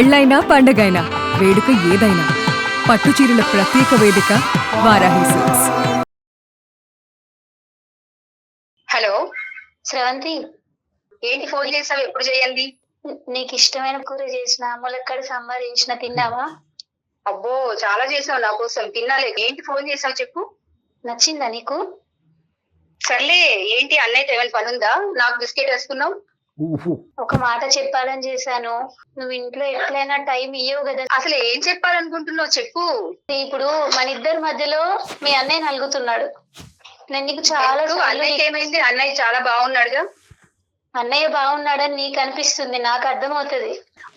పెళ్ళైనా పండగైనా వేడుక ఏదైనా పట్టుచీరల ప్రత్యేక వేదిక వారాహి సిల్క్స్. హలో శ్రవంతి, ఏంటి ఫోన్ చేసావు? ఎప్పుడు చేయండి? నీకు ఇష్టమైన కూర చేసిన, ములక్కడ సాంబార్ చేసిన, తిన్నావా? అబ్బో, చాలా చేసావు నా కోసం. తినాలే. ఏంటి ఫోన్ చేసావు చెప్పు. నచ్చిందా నీకు? సర్లే, ఏంటి అన్నయ్యతో ఏమైనా పని ఉందా? నాకు బిస్కెట్ వేసుకున్నావు. ఒక మాట చెప్పాలని చేశాను. నువ్వు ఇంట్లో ఎట్లయినా టైం ఇయ్యవు కదా. అసలు ఏం చెప్పాలనుకుంటున్నావు చెప్పు. ఇప్పుడు మన ఇద్దరి మధ్యలో మీ అన్నయ్య నలుగుతున్నాడు. నేను నీకు చాలా అన్నయ్యకి ఏమైంది? అన్నయ్య చాలా బాగున్నాడుగా. అన్నయ్య బాగున్నాడని నీకు అనిపిస్తుంది, నాకు అర్థమవుతుంది.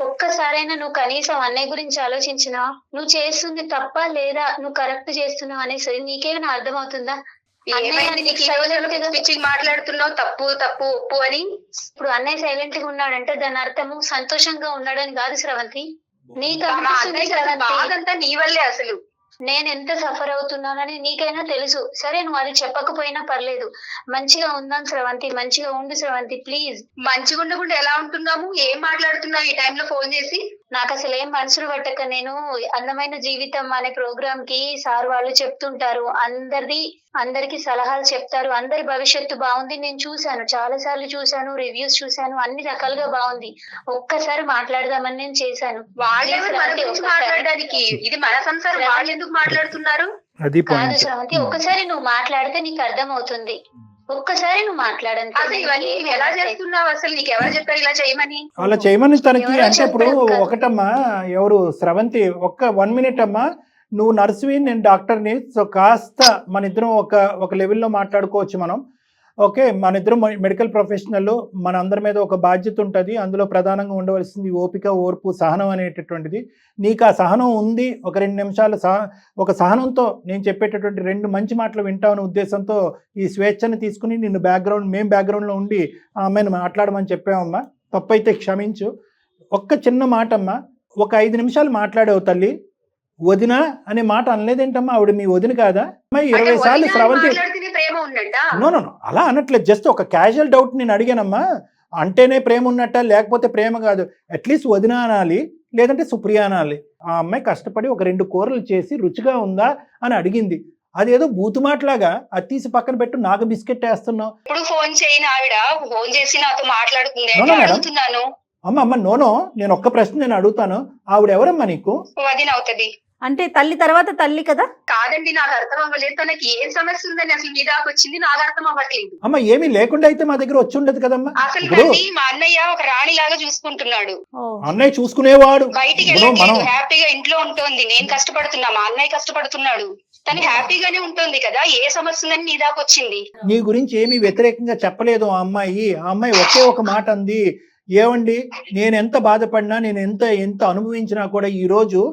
ఒక్కసారైనా నువ్వు కనీసం అన్నయ్య గురించి ఆలోచించినా? నువ్వు చేస్తుంది తప్ప లేదా నువ్వు కరెక్ట్ చేస్తున్నావు అనేసి నీకేమైనా అర్థమవుతుందా? మాట్లాడుతున్నావు తప్పు తప్పు ఉప్పు అని. ఇప్పుడు అన్నయ్య సైలెంట్ గా ఉన్నాడంటే దాని అర్థము సంతోషంగా ఉన్నాడని కాదు శ్రవంతి. నీకు బాధంతా నీ వల్లే. అసలు నేను ఎంత సఫర్ అవుతున్నానని నీకైనా తెలుసు. సరే, నువ్వు అది చెప్పకపోయినా పర్లేదు. మంచిగా ఉందాం శ్రవంతి, మంచిగా ఉండు శ్రవంతి ప్లీజ్. మంచిగా ఉండకుండా ఎలా ఉంటున్నాము? ఏం మాట్లాడుతున్నావు ఈ టైంలో ఫోన్ చేసి? నాకు అసలు ఏం మనసులు పట్టక, నేను అందమైన జీవితం అనే ప్రోగ్రామ్ కి సార్ వాళ్ళు చెప్తుంటారు, అందరికి సలహాలు చెప్తారు. అందరి భవిష్యత్తు బాగుంది. నేను చూశాను, చాలా సార్లు చూశాను, రివ్యూస్ చూశాను, అన్ని రకాలుగా బాగుంది. ఒక్కసారి మాట్లాడదామని నేను చేశాను. మాట్లాడడానికి ఇది మన సంసారం, వాళ్ళు ఎందుకు మాట్లాడుతున్నారు? కాదు శ్రవంతి, ఒక్కసారి నువ్వు మాట్లాడితే నీకు అర్థం అవుతుంది. ఒక్కసారి నువ్వు మాట్లాడండి. అసలు ఇవన్నీ ఎలా చేస్తున్నావు? అసలు నీకు ఎవరు చెప్పారు ఇలా చేయమని? అలా చేయమని తనకి అంటే ఇప్పుడు ఒకటమ్మా, ఎవరు శ్రవంతి, 1 మినిట్ అమ్మా, నువ్వు నర్సువి, నేను డాక్టర్ని. సో కాస్త మన ఇద్దరం ఒక లెవెల్లో మాట్లాడుకోవచ్చు మనం. ఓకే, మన ఇద్దరం మెడికల్ ప్రొఫెషనల్, మన అందరి మీద ఒక బాధ్యత ఉంటుంది. అందులో ప్రధానంగా ఉండవలసింది ఓపిక, ఓర్పు, సహనం అనేటటువంటిది. నీకు ఆ సహనం ఉంది. ఒక 2 నిమిషాలు ఒక సహనంతో నేను చెప్పేటటువంటి 2 మంచి మాటలు వింటామనే ఉద్దేశంతో ఈ స్వేచ్ఛని తీసుకుని మేము బ్యాక్గ్రౌండ్లో ఉండి ఆ అమ్మాయిని మాట్లాడమని చెప్పామమ్మా. తప్పైతే క్షమించు. ఒక్క చిన్న మాట అమ్మా, ఒక 5 నిమిషాలు మాట్లాడావు తల్లి. వదిన అనే మాట అనలేదేంటమ్మా? ఆవిడ మీ వదిన కాదా? 20 సార్లు శ్రవంతి. నో అలా అనట్లేదు, జస్ట్ ఒక క్యాజువల్ డౌట్ నేను అడిగానమ్మా. అంటేనే ప్రేమ ఉన్నట్ట, లేకపోతే ప్రేమ కాదు. అట్లీస్ట్ వదిన అనాలి, లేదంటే సుప్రియ అనాలి. ఆ అమ్మాయి కష్టపడి ఒక 2 కూరలు చేసి రుచిగా ఉందా అని అడిగింది. అదేదో బూతుమాటలాగా అది తీసి పక్కన పెట్టు, నాకు బిస్కెట్ వేస్తున్నావు. ఇప్పుడు ఫోన్ చేయని ఆవిడ ఫోన్ చేసి నాతో మాట్లాడుతుంది. అమ్మ నోనో, నేను ఒక్క ప్రశ్న నేను అడుగుతాను. ఆవిడ ఎవరమ్మా నీకు? వదిన అవుతుంది. అంటే తల్లి తర్వాత తల్లి కదా? కాదండి, నాకు అర్థం అవ్వలేదు. తనకి ఏం సమస్య ఉందని అసలు మీ దాకా వచ్చింది, నాకు అర్థం అవ్వట్లేదు. అమ్మ ఏమీ లేకుండా అయితే మా దగ్గర వచ్చి ఉండదు కదమ్మా. అసలు మా అన్నయ్య ఒక రాణి లాగా చూసుకుంటున్నాడు. అన్నయ్య చూసుకునేవాడు. బయటికి వెళ్ళట్లేదు, హ్యాపీగా ఇంట్లో ఉంటుంది. నేను కష్టపడుతున్నా, మా అన్నయ్య కష్టపడుతున్నాడు. తను హ్యాపీగానే ఉంటుంది కదా. ఏ సమస్య ఉందని నీ దాకా వచ్చింది? నీ గురించి ఏమీ వ్యతిరేకంగా చెప్పలేదు ఆ అమ్మాయి. ఆ అమ్మాయి ఒకే ఒక మాట అంది, ఏమండి నేను ఎంత బాధపడినా, నేను ఎంత అనుభవించినా కూడా ఈరోజు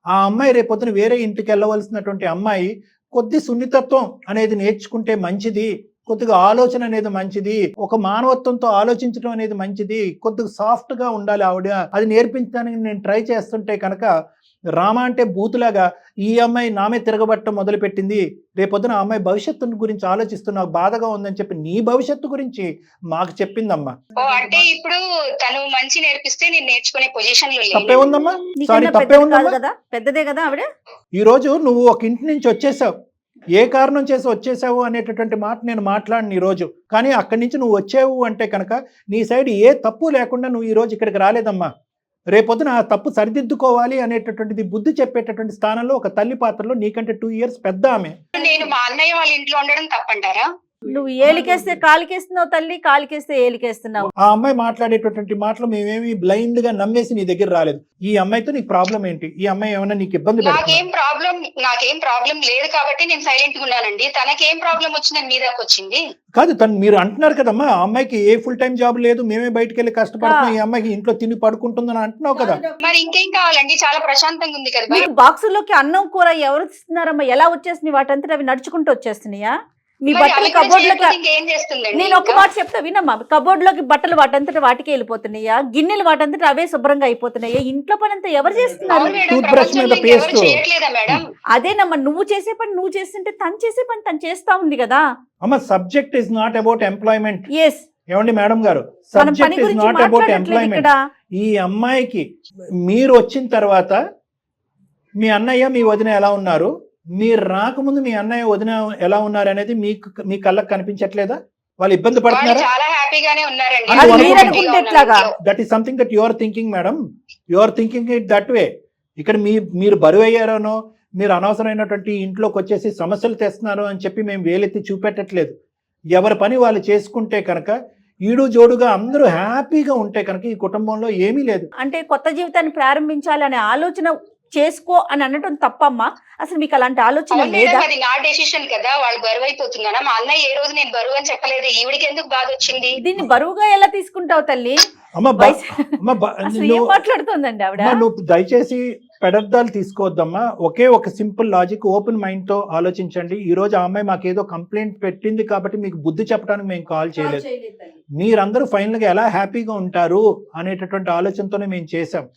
ఆ అమ్మాయి రేపొద్దున వేరే ఇంటికి వెళ్ళవలసినటువంటి అమ్మాయి కొద్ది సున్నితత్వం అనేది నేర్చుకుంటే మంచిది, కొద్దిగా ఆలోచన అనేది మంచిది, ఒక మానవత్వంతో ఆలోచించడం అనేది మంచిది, కొద్దిగా సాఫ్ట్గా ఉండాలి ఆవిడ. అది నేర్పించడానికి నేను ట్రై చేస్తుంటే కనుక రామ అంటే బూతులాగా ఈ అమ్మాయి నామే తిరగబట్టడం మొదలుపెట్టింది. రేపొద్దున ఆ అమ్మాయి భవిష్యత్తు గురించి ఆలోచిస్తూ నాకు బాధగా ఉందని చెప్పి నీ భవిష్యత్తు గురించి మాకు చెప్పిందమ్మా. అంటే ఇప్పుడు తను మంచి నేర్పిస్తే నేను నేర్చుకునే పొజిషన్ లో తప్పే ఉందమ్మా? సారీ, తప్పే ఉందమ్మా. పెద్దదే కదా ఆవిడ. ఈ రోజు నువ్వు ఒక ఇంటి నుంచి వచ్చేసావు, ఏ కారణం చేసి వచ్చేసావు అనేటటువంటి మాట నేను మాట్లాడిన ఈ రోజు. కానీ అక్కడి నుంచి నువ్వు వచ్చావు అంటే కనుక నీ సైడ్ ఏ తప్పు లేకుండా నువ్వు ఈ రోజు ఇక్కడికి రాలేదమ్మా. రేపొద్దున ఆ తప్పు సరిదిద్దుకోవాలి అనేటటువంటిది బుద్ధి చెప్పేటటువంటి స్థానంలో ఒక తల్లి పాత్రలో నీకంటే 2 years పెద్ద ఆమె. నేను మా అన్నయ్య వాళ్ళ ఇంట్లో ఉండడం తప్పంటారా? నువ్వు ఏలికేస్తే కాలికేస్తున్నావు తల్లి, కాలికేస్తే ఏలికేస్తున్నావు. ఆ అమ్మాయి మాట్లాడేటటువంటి మాటలు మేమేమి బ్లైండ్ గా నమ్మేసి నీ దగ్గర రాలేదు. ఈ అమ్మాయితో నీకు ప్రాబ్లం ఏంటి? ఈ అమ్మాయి ఏమైనా నీకు ఇబ్బంది? నాకేం ప్రాబ్లం లేదు కాబట్టి నేను సైలెంట్ గా ఉన్నానండి. తనకేం ప్రాబ్లం వచ్చిందని మీ దాకా వచ్చింది కాదు. మీరు అంటున్నారు కదమ్మా, ఆ అమ్మాయికి ఏ ఫుల్ టైం జాబ్ లేదు, మేమే బయటకు వెళ్ళి కష్టపడుతున్నాం, ఈ అమ్మాయికి ఇంట్లో తిని పడుకుంటుందని అంటున్నావు కదా. మరి ఇంకేం కావాలండి? చాలా ప్రశాంతంగా ఉంది కదా. మీకు బాక్సుల్లోకి అన్నం కూర ఎవరు ఇస్తున్నారమ్మా? ఎలా వచ్చేస్తున్నాయి? వాటంతా అవి నడుచుకుంటూ వచ్చేస్తున్నాయా? మీ బట్టలు కబోర్డ్ లోకి, నేను ఒక్క మాట చెప్తా వినమ్మా, కబోర్డ్ లోకి బట్టలు వాటంతటా వాటికి వెళ్ళిపోతున్నాయా? గిన్నెలు వాటంతటా అవే శుభ్రంగా అయిపోతున్నాయా? ఇంట్లో పని అంతా ఎవరు చేస్తున్నారు? అదేనమ్మా, నువ్వు చేసే పని నువ్వు చేస్తుంటే తను చేసే పని తను చేస్తా ఉంది కదా. అమ్మ, subject is not about employment. Yes, ఏమండి మేడం గారు, మనం పని సబ్జెక్ట్ ఇస్ గురించి నాట్ అబౌట్ మాట్లాడట్లేదు ఎంప్లాయ్మెంట్. ఇక్కడ. ఈ అమ్మాయికి మీరు వచ్చిన తర్వాత మీ అన్నయ్య మీ వదిన ఎలా ఉన్నారు, మీరు రాకముందు మీ అన్నయ్య వదిన ఎలా ఉన్నారు అనేది మీ కళ్ళకు కనిపించట్లేదా? వాళ్ళు ఇబ్బంది వాళ్ళు పడుతున్నారా? చాలా హ్యాపీగానే ఉన్నారండి. అది అందరూ మీరు హ్యాపీగా అనుకుంటే ఉన్నారు ఎట్లాగా? ఇంట్లో. That is something that you are thinking madam, you are thinking it that way. ఇక్కడ మీరు బరువు అయ్యారనో, మీరు అనవసరమైనటువంటి ఇంట్లోకి వచ్చేసి సమస్యలు తెస్తున్నారు అని చెప్పి మేము వేలెత్తి చూపెట్టట్లేదు. ఎవరి పని వాళ్ళు చేసుకుంటే కనుక, ఈడు జోడుగా అందరూ హ్యాపీగా ఉంటే కనుక ఈ కుటుంబంలో ఏమీ లేదు. అంటే కొత్త జీవితాన్ని ప్రారంభించాలి అనే ఆలోచన చేసుకో అని అనటం తప్పమ్మా? అసలు మీకు అలాంటి ఆలోచన అవును లేదా? మేడం, అది నా డెసిషన్ కదా. వాళ్ళు బరువు అయిపోతున్నారా? మా అన్నయ్య ఏ రోజు నేను బరువు అని చెప్పలేదు. ఈవిడికి ఎందుకు బాధ వచ్చింది? దీన్ని బరువుగా ఎలా తీసుకుంటావు తల్లి? అమ్మ అసలు ఏం మాట్లాడుతుందండి ఆవిడ? నువ్వు దయచేసి పెడర్థాలు తీసుకోవద్దమ్మా. ఒకే ఒక సింపుల్ లాజిక్, ఓపెన్ మైండ్ తో ఆలోచించండి. ఈ రోజు ఆ అమ్మాయి మాకేదో కంప్లైంట్ పెట్టింది కాబట్టి మీకు బుద్ధి చెప్పడానికి మేము కాల్ చేయలేదు. మీరందరూ ఫైనల్ గా ఎలా హ్యాపీగా ఉంటారు అనేటటువంటి ఆలోచనతోనే మేము చేసాం.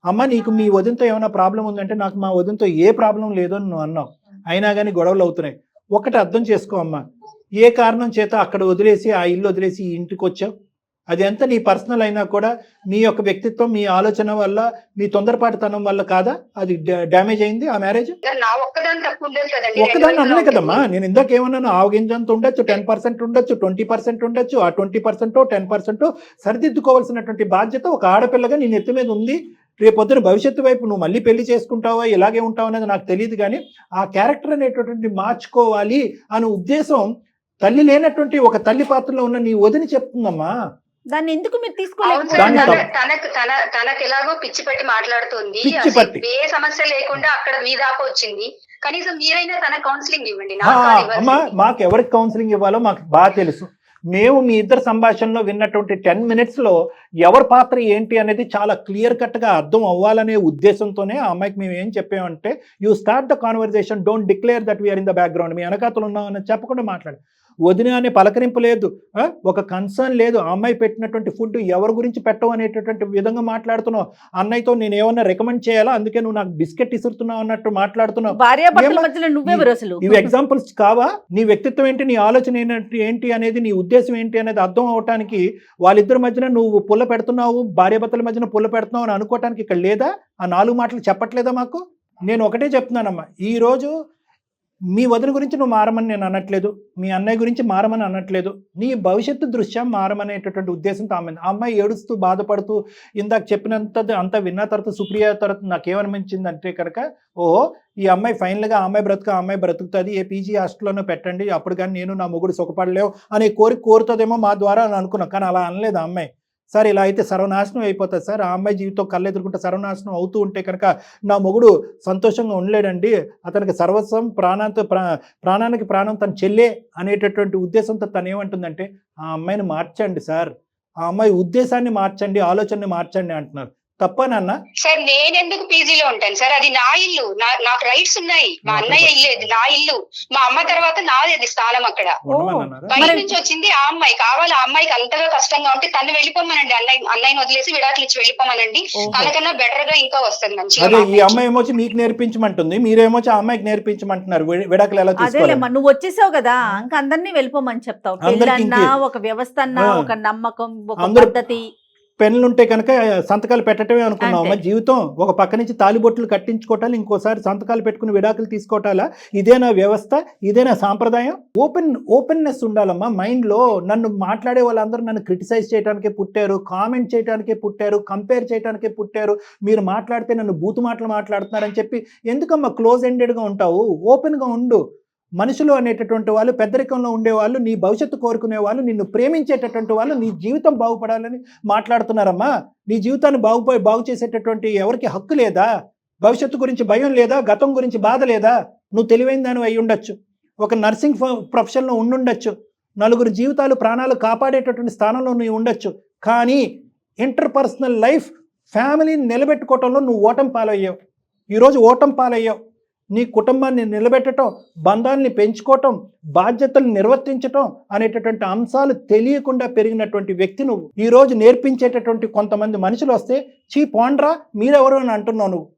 అమ్మ, నీకు మీ వదినతో ఏమైనా ప్రాబ్లం ఉందంటే, నాకు మా వదినతో ఏ ప్రాబ్లం లేదు అని నువ్వు అన్నావు. అయినా కానీ గొడవలు అవుతున్నాయి. ఒకటి అర్థం చేసుకో అమ్మా, ఏ కారణం చేత అక్కడ వదిలేసి, ఆ ఇల్లు వదిలేసి ఈ ఇంటికి వచ్చావు. అది ఎంత నీ పర్సనల్ అయినా కూడా మీ యొక్క వ్యక్తిత్వం, మీ ఆలోచన వల్ల, మీ తొందరపాటుతనం వల్ల కాదా అది డ్యామేజ్ అయింది ఆ మ్యారేజ్? నా ఒక్కదాని తప్పు ఉండదు కదండి. ఒక్కదాన్ని రెండు అనలే వైపులా కదమ్మా. నేను ఇందాక ఏమన్నాను, ఆవగింజంత ఉండొచ్చు, 10% ఉండొచ్చు, 20% ఉండొచ్చు. ఆ 20% 10% సరిదిద్దుకోవాల్సినటువంటి బాధ్యత ఒక ఆడపిల్లగా నీ నెత్తి మీద ఉంది. రేపొద్దున భవిష్యత్తు వైపు నువ్వు మళ్ళీ పెళ్లి చేసుకుంటావా, ఇలాగే ఉంటావు అనేది నాకు తెలియదు, కానీ ఆ క్యారెక్టర్ అనేటటువంటి మార్చుకోవాలి అనే ఉద్దేశం తల్లి లేనటువంటి ఒక తల్లి పాత్రలో ఉన్న నీ వదిని చెప్తుందమ్మా. దాన్ని ఎందుకు మీరు అవును సార్, తీసుకోలేకపోతున్నారు? తనకు ఎలాగో పిచ్చి పెట్టి మాట్లాడుతుంది. పిచ్చి పట్టి. అసలు ఏ సమస్య లేకుండా అక్కడ మీ దాకా వచ్చింది. కనీసం మీరైనా తన కౌన్సిలింగ్ ఇవ్వండి. అమ్మా, మాకు ఎవరికి కౌన్సిలింగ్ ఇవ్వాలో మాకు బాగా తెలుసు. మేము మీ ఇద్దరు సంభాషణలో విన్నటువంటి 10 minutes లో ఎవరి పాత్ర ఏంటి అనేది చాలా క్లియర్ కట్ గా అర్థం అవ్వాలనే ఉద్దేశంతోనే ఆ అమ్మాయికి మేము ఏం చెప్పామంటే, you start the conversation, don't declare that we are in the background. మీ వెనకాతలు ఉన్నామని చెప్పకుండా మాట్లాడు. వదిన అనే పలకరింపు లేదు, ఒక కన్సర్న్ లేదు. ఆ అమ్మాయి పెట్టినటువంటి ఫుడ్ ఎవరి గురించి పెట్టవు అనేటటువంటి విధంగా మాట్లాడుతున్నావు. అన్నయ్యతో నేను ఏమన్నా రికమెండ్ చేయాలా, అందుకే నువ్వు నాకు బిస్కెట్ ఇసురుతున్నావు అన్నట్టు మాట్లాడుతున్నావు. భార్యాభర్తల మధ్యలో నువ్వెవరు అసలు? ఇవి ఎగ్జాంపుల్స్ కావా? నీ వ్యక్తిత్వం ఏంటి, నీ ఆలోచన ఏంటి అనేది, నీ ఉద్దేశం ఏంటి అనేది అర్థం అవటానికి వాళ్ళిద్దరి మధ్యన నువ్వు పుల్ల పెడుతున్నావు, భార్యాభర్తల మధ్యన పుల్ల పెడుతున్నావు అని అనుకోవటానికి ఇక్కడ లేదా? ఆ 4 మాటలు చెప్పట్లేదా మాకు? నేను ఒకటే చెప్తున్నానమ్మా, ఈ రోజు మీ వదిన గురించి నువ్వు మారమని నేను అనట్లేదు, మీ అన్నయ్య గురించి మారమని అనట్లేదు. నీ భవిష్యత్తు దృష్ట్యా మారమనేటటువంటి ఉద్దేశంతో ఆ అమ్మాయి ఏడుస్తూ బాధపడుతూ ఇందాక చెప్పినంత అంతా విన్న తర్వాత సుప్రియ తర్వాత నాకేమనిపించింది అంటే కనుక, ఓహో ఈ అమ్మాయి ఫైనల్గా ఆ అమ్మాయి బ్రతుకుతుంది, ఏ పీజీ హాస్టల్లోనో పెట్టండి, అప్పుడు కానీ నేను నా మొగుడు సుఖపడలేవు అనే కోరుతుందేమో మా ద్వారా అని అనుకున్నాం. కానీ అలా అనలేదు ఆ అమ్మాయి. సార్ ఇలా అయితే సర్వనాశనం అయిపోతుంది సార్, ఆ అమ్మాయి జీవితం కళ్ళెదురుకుంటే సర్వనాశనం అవుతూ ఉంటే కనుక నా మొగుడు సంతోషంగా ఉండలేడండి, అతనికి సర్వస్వం ప్రాణానికి ప్రాణం తను చెల్లే అనేటటువంటి ఉద్దేశంతో తను ఏమంటుందంటే, ఆ అమ్మాయిని మార్చండి సార్, ఆ అమ్మాయి ఉద్దేశాన్ని మార్చండి, ఆలోచనని మార్చండి అంటున్నారు. తప్ప నాన్న? సార్ నేను ఎందుకు పీజీలో ఉంటాను సార్? అది నా ఇల్లు, నాకు రైట్స్ ఉన్నాయి. మా అన్నయ్య ఇల్లు, నా ఇల్లు. మా అమ్మ తర్వాత నాది అది స్థానం అక్కడ. బయట నుంచి వచ్చింది ఆ అమ్మాయి. కావాలి ఆ అమ్మాయికి అంతగా కష్టంగా ఉంటే తను వెళ్ళిపోమనండి, అన్నయ్యని వదిలేసి విడాకులు ఇచ్చి వెళ్ళిపోమనండి. తనకన్నా బెటర్ గా ఇంకా వస్తుంది మంచిగా. అదే ఈ అమ్మాయి ఏమొచ్చి మీకు నేర్పించమంటుంది, మీరేమొచ్చి ఆ అమ్మాయికి నేర్పించమంటున్నారు విడాకులు ఎలా తీసుకోవాలి. అదేలేమ్మా, నువ్వు వచ్చేసావు కదా, ఇంకా అందరినీ వెళ్ళిపోమని చెప్తావు. పెళ్ళన్నా ఒక వ్యవస్థ అన్నా, ఒక నమ్మకం, ఒక పద్ధతి. పెన్నులు ఉంటే కనుక సంతకాలు పెట్టడమే అనుకున్నావు. మా జీవితం ఒక పక్క నుంచి తాలిబొట్లు కట్టించుకోవటాలు, ఇంకోసారి సంతకాలు పెట్టుకుని విడాకులు తీసుకోవటాలా? ఇదేనా వ్యవస్థ? ఇదేనా సాంప్రదాయం? ఓపెన్నెస్ ఉండాలమ్మా మైండ్ లో. నన్ను మాట్లాడే వాళ్ళందరూ నన్ను క్రిటిసైజ్ చేయడానికే పుట్టారు, కామెంట్ చేయడానికే పుట్టారు, కంపేర్ చేయడానికే పుట్టారు. మీరు మాట్లాడితే నన్ను బూతు మాటలు మాట్లాడుతున్నారని చెప్పి ఎందుకమ్మా క్లోజ్ ఎండెడ్గా ఉంటావు? ఓపెన్గా ఉండు. మనుషులు అనేటటువంటి వాళ్ళు, పెద్దరికంలో ఉండేవాళ్ళు, నీ భవిష్యత్తు కోరుకునే వాళ్ళు, నిన్ను ప్రేమించేటటువంటి వాళ్ళు, నీ జీవితం బాగుపడాలని మాట్లాడుతున్నారమ్మా. నీ జీవితాన్ని బాగు చేసేటటువంటి ఎవరికి హక్కు లేదా? భవిష్యత్తు గురించి భయం లేదా? గతం గురించి బాధ లేదా? నువ్వు తెలివైన దానివి అయి ఉండొచ్చు, ఒక నర్సింగ్ ప్రొఫెషన్లో ఉండుండొచ్చు, నలుగురు జీవితాలు ప్రాణాలు కాపాడేటటువంటి స్థానంలో నువ్వు ఉండొచ్చు. కానీ ఇంటర్పర్సనల్ లైఫ్, ఫ్యామిలీని నిలబెట్టుకోవటంలో నువ్వు ఓటమి పాలయ్యావు. ఈరోజు ఓటమి పాలయ్యావు. నీ కుటుంబాన్ని నిలబెట్టడం, బంధాలని పెంచుకోవటం, బాధ్యతలు నిర్వర్తించటం అనేటటువంటి అంశాలు తెలియకుండా పెరిగినటువంటి వ్యక్తి నువ్వు. ఈరోజు నేర్పించేటటువంటి కొంతమంది మనుషులు వస్తే చీ పోండ్రా మీరెవరు అని అంటున్నావు నువ్వు.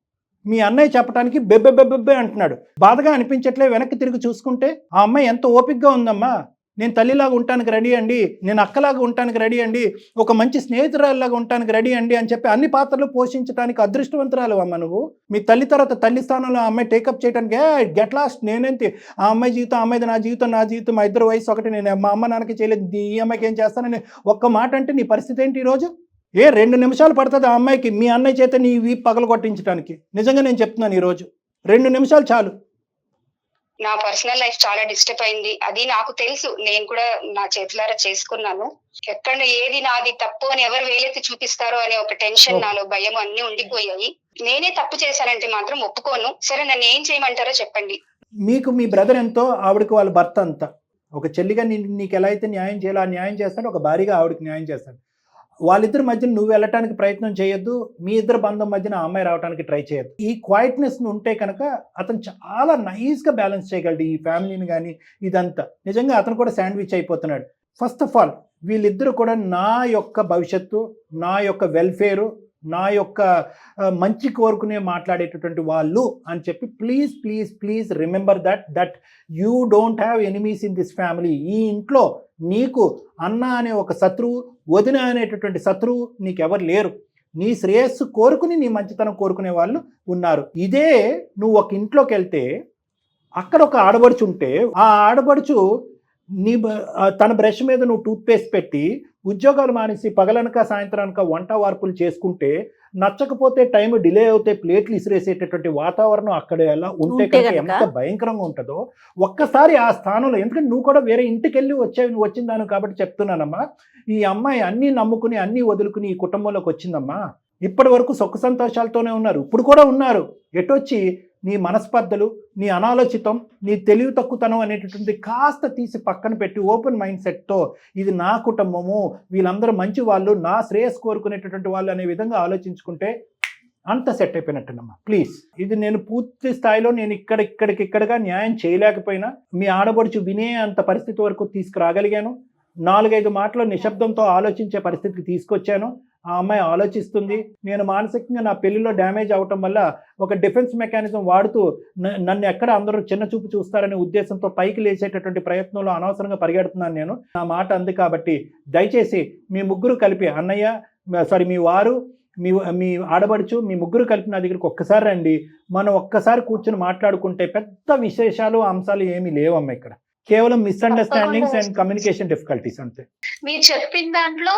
మీ అన్నయ్య చెప్పడానికి బెబ్బె అంటున్నాడు. బాధగా అనిపించట్లే? వెనక్కి తిరిగి చూసుకుంటే ఆ అమ్మాయి ఎంత ఓపికగా ఉందమ్మా. నేను తల్లిలాగా ఉండటానికి రెడీ అండి, నేను అక్కలాగా ఉండటానికి రెడీ అండి, ఒక మంచి స్నేహితురాలిలాగా ఉండటానికి రెడీ అండి అని చెప్పి అన్ని పాత్రలు పోషించడానికి అదృష్టవంతురాలు అమ్మ నువ్వు. మీ తల్లి తర్వాత తల్లి స్థానంలో ఆ అమ్మాయి టేకప్ చేయడానికి గెట్ లాస్ట్ నేనేంటి, ఆ అమ్మాయి జీవితం అమ్మాయిది, నా జీవితం, మా ఇద్దరు వయసు ఒకటి, నేను మా అమ్మ నాన్నకి చేయలేదు, ఈ అమ్మాయికి ఏం చేస్తానని ఒక్క మాట అంటే నీ పరిస్థితి ఏంటి ఈరోజు? 2 నిమిషాలు పడుతుంది ఆ అమ్మాయికి మీ అన్నయ్య చేత నీ వీపు పగలు కొట్టించడానికి. నిజంగా నేను చెప్తున్నాను, ఈరోజు 2 నిమిషాలు చాలు. నా పర్సనల్ లైఫ్ చాలా డిస్టర్బ్ అయింది, అది నాకు తెలుసు, నేను కూడా నా చేతులారా చేసుకున్నాను. ఎక్కడ ఏది నాది తప్పు అని ఎవరు వేలెత్తి చూపిస్తారో అనే ఒక టెన్షన్, నాలో భయం అన్ని ఉండిపోయాయి. నేనే తప్పు చేశానంటే మాత్రం ఒప్పుకోను. సరే నన్ను ఏం చేయమంటారో చెప్పండి. మీకు మీ బ్రదర్ ఎంతో, ఆవిడకి వాళ్ళ భర్త అంతా. ఒక చెల్లిగా నీకు ఎలా అయితే న్యాయం చేయాలో ఆ న్యాయం చేస్తాడు, ఒక భార్యగా ఆవిడకి న్యాయం చేస్తాడు. వాళ్ళిద్దరి మధ్యన నువ్వు వెళ్ళటానికి ప్రయత్నం చేయొద్దు, మీ ఇద్దరు బంధం మధ్యన ఆ అమ్మాయి రావడానికి ట్రై చేయొద్దు. ఈ క్వైట్నెస్ ఉంటే కనుక అతను చాలా నైస్గా బ్యాలెన్స్ చేయగలడు ఈ ఫ్యామిలీని కానీ ఇదంతా. నిజంగా అతను కూడా శాండ్విచ్ అయిపోతున్నాడు. ఫస్ట్ ఆఫ్ ఆల్ వీళ్ళిద్దరూ కూడా నా యొక్క భవిష్యత్తు, నా యొక్క వెల్ఫేరు, నా యొక్క మంచి కోరుకునే మాట్లాడేటటువంటి వాళ్ళు అని చెప్పి please please please remember that you don't have enemies in this family. ఈ ఇంట్లో నీకు అన్న అనే ఒక శత్రువు, వదిన అనేటటువంటి శత్రువు నీకెవరు లేరు. నీ శ్రేయస్సు కోరుకుని, నీ మంచితనం కోరుకునే వాళ్ళు ఉన్నారు. ఇదే నువ్వు ఒక ఇంట్లోకి వెళ్తే అక్కడ ఒక ఆడబడుచు ఉంటే, ఆ ఆడబడుచు తన బ్రష్ మీద నువ్వు టూత్పేస్ట్ పెట్టి ఉద్యోగాలు మానేసి పగలనక సాయంత్రానిక వంట వార్పులు చేసుకుంటే, నచ్చకపోతే టైం డిలే అవుతే ప్లేట్లు ఇసిరేసేటటువంటి వాతావరణం అక్కడ ఎలా ఉంటే కనుక ఎంత భయంకరంగా ఉంటుందో ఒక్కసారి ఆ స్థానంలో. ఎందుకంటే నువ్వు కూడా వేరే ఇంటికి వెళ్ళి నువ్వు వచ్చిందాను కాబట్టి చెప్తున్నానమ్మా. ఈ అమ్మాయి అన్నీ నమ్ముకుని అన్నీ వదులుకుని ఈ కుటుంబంలోకి వచ్చిందమ్మా. ఇప్పటి వరకు సుఖ సంతోషాలతోనే ఉన్నారు, ఇప్పుడు కూడా ఉన్నారు. ఎటొచ్చి నీ మనస్పర్ధలు, నీ అనాలోచితం, నీ తెలివి తక్కువతనం అనేటటువంటి కాస్త తీసి పక్కన పెట్టి ఓపెన్ మైండ్ సెట్తో ఇది నా కుటుంబము, వీళ్ళందరూ మంచి వాళ్ళు, నా శ్రేయస్ కోరుకునేటటువంటి వాళ్ళు అనే విధంగా ఆలోచించుకుంటే అంత సెట్ అయిపోయినట్టునమ్మా. ప్లీజ్, ఇది నేను పూర్తి స్థాయిలో నేను ఇక్కడికిక్కడగా న్యాయం చేయలేకపోయినా మీ ఆడబడుచు వినే అంత పరిస్థితి వరకు తీసుకురాగలిగాను. 4-5 మాటలు నిశ్శబ్దంతో ఆలోచించే పరిస్థితికి తీసుకొచ్చాను. ఆ అమ్మాయి ఆలోచిస్తుంది. నేను మానసికంగా నా పెళ్లిలో డ్యామేజ్ అవటం వల్ల ఒక డిఫెన్స్ మెకానిజం వాడుతూ నన్ను ఎక్కడ అందరూ చిన్న చూపు చూస్తారనే ఉద్దేశంతో పైకి లేచేటటువంటి ప్రయత్నంలో అనవసరంగా పరిగెడుతున్నాను నేను. నా మాట అంది కాబట్టి దయచేసి మీ ముగ్గురు కలిపి, మీ వారు, మీ ఆడబడుచు, మీ ముగ్గురు కలిపి నా దగ్గరికి ఒక్కసారి రండి. మనం ఒక్కసారి కూర్చొని మాట్లాడుకుంటే పెద్ద విశేషాలు అంశాలు ఏమీ లేవమ్మా. ఇక్కడ కేవలం మిస్అండర్స్టాండింగ్స్ అండ్ కమ్యూనికేషన్ డిఫికల్టీస్ అంతే. మీరు చెప్పిన దాంట్లో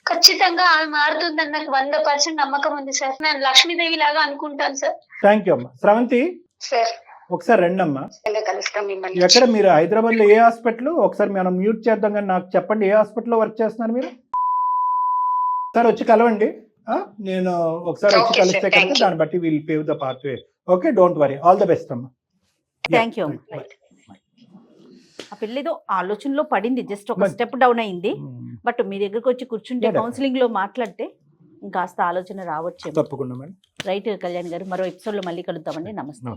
ఖచ్చితంగా ఆమె మారుతుందని నాకు 100% నమ్మకం ఉంది సార్. నేను లక్ష్మీదేవి లాగా అనుకుంటాను సార్. థ్యాంక్ యూ అమ్మా. స్రవంతి సార్ ఒకసారి రండి అమ్మా. కలుస్తాం మిమ్మల్ని. ఎక్కడ మీరు హైదరాబాద్ లో ఏ హాస్పిటల్? ఒకసారి మనం మ్యూట్ చేద్దాం కానీ నాకు చెప్పండి, ఏ హాస్పిటల్లో వర్క్ చేస్తున్నారు మీరు? సార్ వచ్చి కలవండి. నేను ఒకసారి వచ్చి కలిస్తే కనుక దాన్ని బట్టి will pave the pathway. Okay, don't worry. All the best అమ్మా. థ్యాంక్ యూ అమ్మా. ఆ పిల్లదో ఆలోచనలో పడింది, జస్ట్ ఒక స్టెప్ డౌన్ అయింది. బట్ మీ దగ్గరకు వచ్చి కూర్చుంటే కౌన్సిలింగ్ లో మాట్లాడితే ఇంకాస్త ఆలోచన రావచ్చు. తప్పకుండా మేడం. రైట్ కళ్యాణ్ గారు, మరో ఎపిసోడ్ లో మళ్ళీ కలుద్దామండి. నమస్తే.